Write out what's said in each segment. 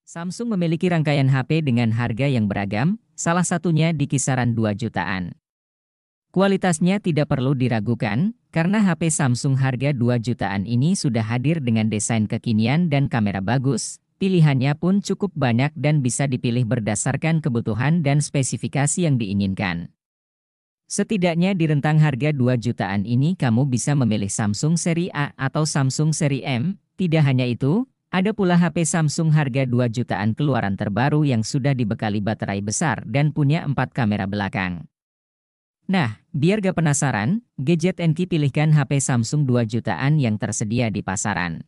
Samsung memiliki rangkaian HP dengan harga yang beragam, salah satunya di kisaran 2 jutaan. Kualitasnya tidak perlu diragukan, karena HP Samsung harga 2 jutaan ini sudah hadir dengan desain kekinian dan kamera bagus. Pilihannya pun cukup banyak dan bisa dipilih berdasarkan kebutuhan dan spesifikasi yang diinginkan. Setidaknya di rentang harga 2 jutaan ini kamu bisa memilih Samsung seri A atau Samsung seri M. Tidak hanya itu, ada pula HP Samsung harga 2 jutaan keluaran terbaru yang sudah dibekali baterai besar dan punya 4 kamera belakang. Nah, biar gak penasaran, Gadget NQ pilihkan HP Samsung 2 jutaan yang tersedia di pasaran.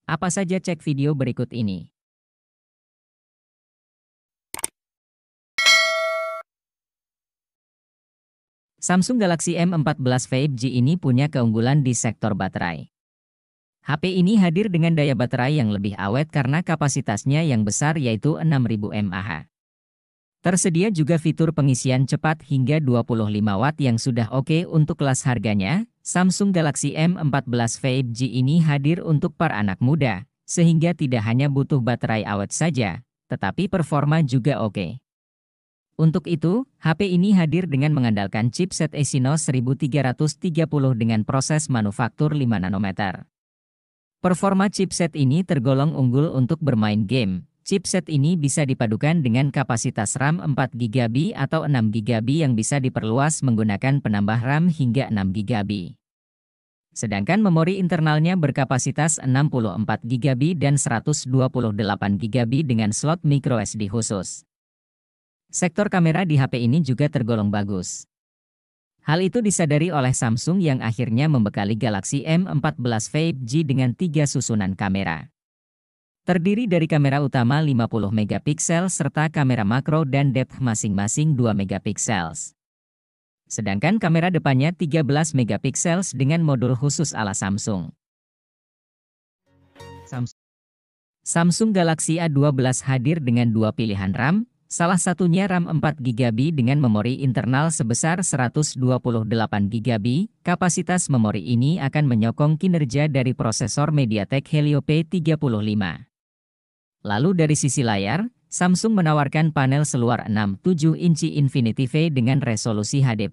Apa saja, cek video berikut ini. Samsung Galaxy M14 5G ini punya keunggulan di sektor baterai. HP ini hadir dengan daya baterai yang lebih awet karena kapasitasnya yang besar yaitu 6000 mAh. Tersedia juga fitur pengisian cepat hingga 25 Watt yang sudah oke untuk kelas harganya. Samsung Galaxy M14 5G ini hadir untuk para anak muda, sehingga tidak hanya butuh baterai awet saja, tetapi performa juga oke. Untuk itu, HP ini hadir dengan mengandalkan chipset Exynos 1330 dengan proses manufaktur 5 nanometer. Performa chipset ini tergolong unggul untuk bermain game. Chipset ini bisa dipadukan dengan kapasitas RAM 4GB atau 6GB yang bisa diperluas menggunakan penambah RAM hingga 6GB. Sedangkan memori internalnya berkapasitas 64GB dan 128GB dengan slot microSD khusus. Sektor kamera di HP ini juga tergolong bagus. Hal itu disadari oleh Samsung yang akhirnya membekali Galaxy M14 5G dengan 3 susunan kamera. Terdiri dari kamera utama 50 megapiksel serta kamera makro dan depth masing-masing 2 megapiksel. Sedangkan kamera depannya 13 megapiksel dengan modul khusus ala Samsung. Samsung Galaxy A12 hadir dengan 2 pilihan RAM, salah satunya RAM 4GB dengan memori internal sebesar 128GB. Kapasitas memori ini akan menyokong kinerja dari prosesor MediaTek Helio P35. Lalu dari sisi layar, Samsung menawarkan panel seluar 6,7 inci Infinity V dengan resolusi HD+.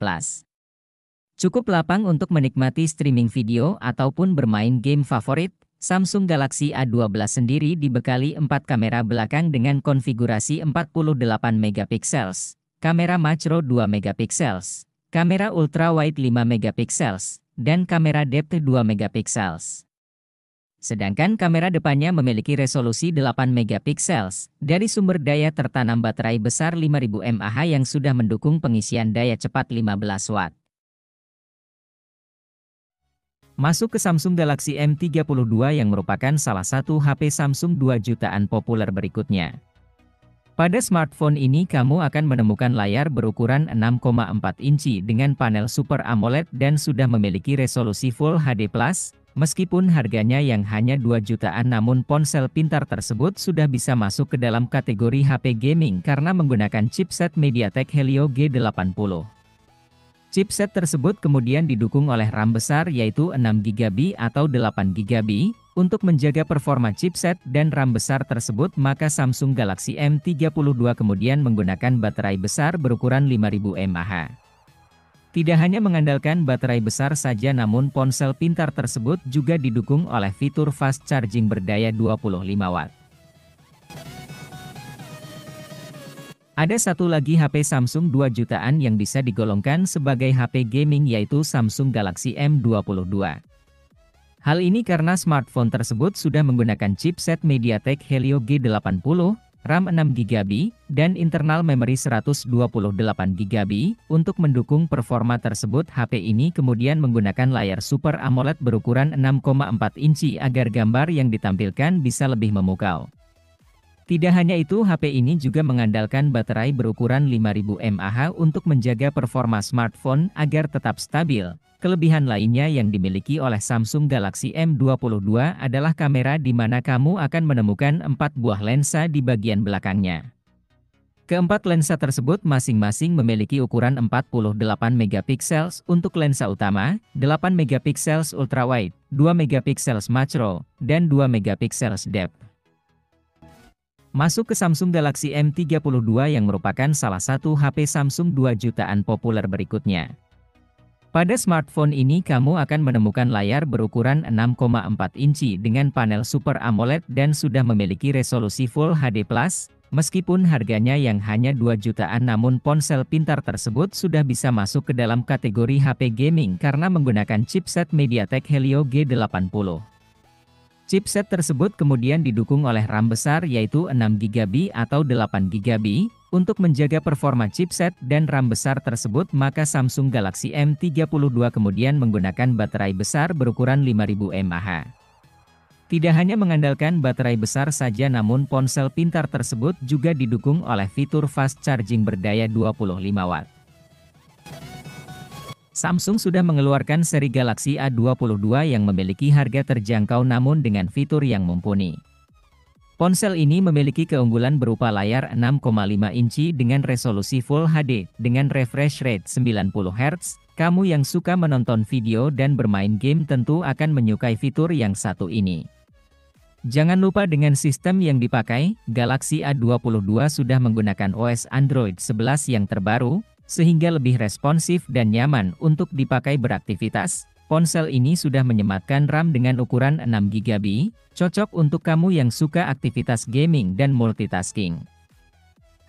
Cukup lapang untuk menikmati streaming video ataupun bermain game favorit. Samsung Galaxy A12 sendiri dibekali 4 kamera belakang dengan konfigurasi 48 megapiksel, kamera makro 2 megapiksel, kamera ultrawide 5 megapiksel, dan kamera depth 2 megapiksel. Sedangkan kamera depannya memiliki resolusi 8 megapiksel. Dari sumber daya tertanam baterai besar 5000 mAh yang sudah mendukung pengisian daya cepat 15 Watt. Masuk ke Samsung Galaxy M32 yang merupakan salah satu HP Samsung 2 jutaan populer berikutnya. Pada smartphone ini kamu akan menemukan layar berukuran 6,4 inci dengan panel Super AMOLED dan sudah memiliki resolusi Full HD+. Meskipun harganya yang hanya 2 jutaan namun ponsel pintar tersebut sudah bisa masuk ke dalam kategori HP gaming karena menggunakan chipset MediaTek Helio G80. Chipset tersebut kemudian didukung oleh RAM besar yaitu 6GB atau 8GB. Untuk menjaga performa chipset dan RAM besar tersebut maka Samsung Galaxy M32 kemudian menggunakan baterai besar berukuran 5000 mAh. Tidak hanya mengandalkan baterai besar saja namun ponsel pintar tersebut juga didukung oleh fitur fast charging berdaya 25 Watt. Ada satu lagi HP Samsung 2 jutaan yang bisa digolongkan sebagai HP gaming yaitu Samsung Galaxy M22. Hal ini karena smartphone tersebut sudah menggunakan chipset MediaTek Helio G80, RAM 6GB, dan internal memori 128GB. Untuk mendukung performa tersebut HP ini kemudian menggunakan layar Super AMOLED berukuran 6,4 inci agar gambar yang ditampilkan bisa lebih memukau. Tidak hanya itu HP ini juga mengandalkan baterai berukuran 5000 mAh untuk menjaga performa smartphone agar tetap stabil. Kelebihan lainnya yang dimiliki oleh Samsung Galaxy M22 adalah kamera di mana kamu akan menemukan 4 buah lensa di bagian belakangnya. Keempat lensa tersebut masing-masing memiliki ukuran 48 megapiksel untuk lensa utama, 8 megapiksel ultrawide, 2 megapiksel makro, dan 2 megapiksel depth. Masuk ke Samsung Galaxy M32 yang merupakan salah satu HP Samsung 2 jutaan populer berikutnya. Pada smartphone ini kamu akan menemukan layar berukuran 6,4 inci dengan panel Super AMOLED dan sudah memiliki resolusi Full HD+. Meskipun harganya yang hanya 2 jutaan namun ponsel pintar tersebut sudah bisa masuk ke dalam kategori HP gaming karena menggunakan chipset MediaTek Helio G80. Chipset tersebut kemudian didukung oleh RAM besar yaitu 6GB atau 8GB. Untuk menjaga performa chipset dan RAM besar tersebut maka Samsung Galaxy M32 kemudian menggunakan baterai besar berukuran 5000 mAh. Tidak hanya mengandalkan baterai besar saja namun ponsel pintar tersebut juga didukung oleh fitur fast charging berdaya 25 watt. Samsung sudah mengeluarkan seri Galaxy A22 yang memiliki harga terjangkau namun dengan fitur yang mumpuni. Ponsel ini memiliki keunggulan berupa layar 6,5 inci dengan resolusi Full HD dengan refresh rate 90 Hz. Kamu yang suka menonton video dan bermain game tentu akan menyukai fitur yang satu ini. Jangan lupa dengan sistem yang dipakai, Galaxy A22 sudah menggunakan OS Android 11 yang terbaru, sehingga lebih responsif dan nyaman untuk dipakai beraktivitas. Ponsel ini sudah menyematkan RAM dengan ukuran 6GB, cocok untuk kamu yang suka aktivitas gaming dan multitasking.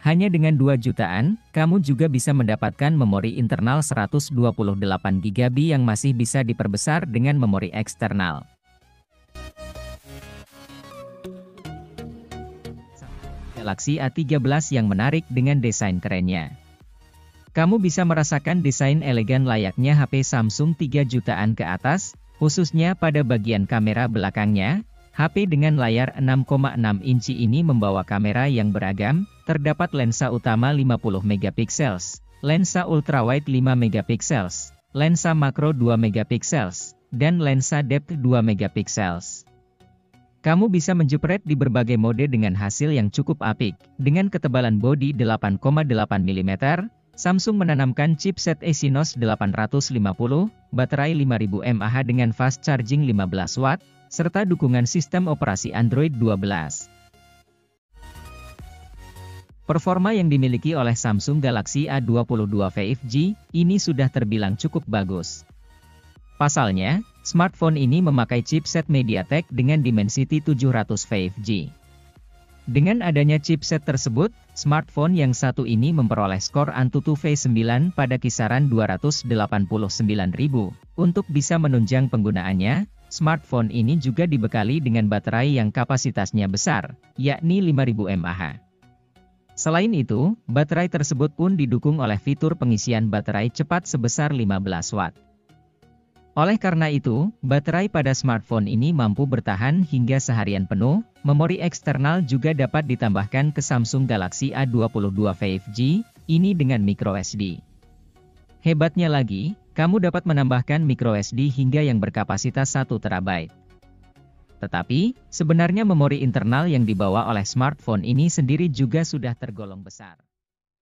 Hanya dengan 2 jutaan, kamu juga bisa mendapatkan memori internal 128GB yang masih bisa diperbesar dengan memori eksternal. Galaxy A13 yang menarik dengan desain kerennya. Kamu bisa merasakan desain elegan layaknya HP Samsung 3 jutaan ke atas, khususnya pada bagian kamera belakangnya. HP dengan layar 6,6 inci ini membawa kamera yang beragam, terdapat lensa utama 50 MP, lensa ultrawide 5 MP, lensa makro 2 MP, dan lensa depth 2 MP. Kamu bisa menjepret di berbagai mode dengan hasil yang cukup apik. Dengan ketebalan bodi 8,8 mm, Samsung menanamkan chipset Exynos 850, baterai 5000 mAh dengan fast charging 15 watt, serta dukungan sistem operasi Android 12. Performa yang dimiliki oleh Samsung Galaxy A22 5G ini sudah terbilang cukup bagus. Pasalnya, smartphone ini memakai chipset MediaTek dengan Dimensity 700 5G. Dengan adanya chipset tersebut, smartphone yang satu ini memperoleh skor Antutu V9 pada kisaran 289.000. Untuk bisa menunjang penggunaannya, smartphone ini juga dibekali dengan baterai yang kapasitasnya besar, yakni 5000 mAh. Selain itu, baterai tersebut pun didukung oleh fitur pengisian baterai cepat sebesar 15 watt. Oleh karena itu, baterai pada smartphone ini mampu bertahan hingga seharian penuh. Memori eksternal juga dapat ditambahkan ke Samsung Galaxy A22 5G, ini dengan microSD. Hebatnya lagi, kamu dapat menambahkan microSD hingga yang berkapasitas 1 TB. Tetapi, sebenarnya memori internal yang dibawa oleh smartphone ini sendiri juga sudah tergolong besar.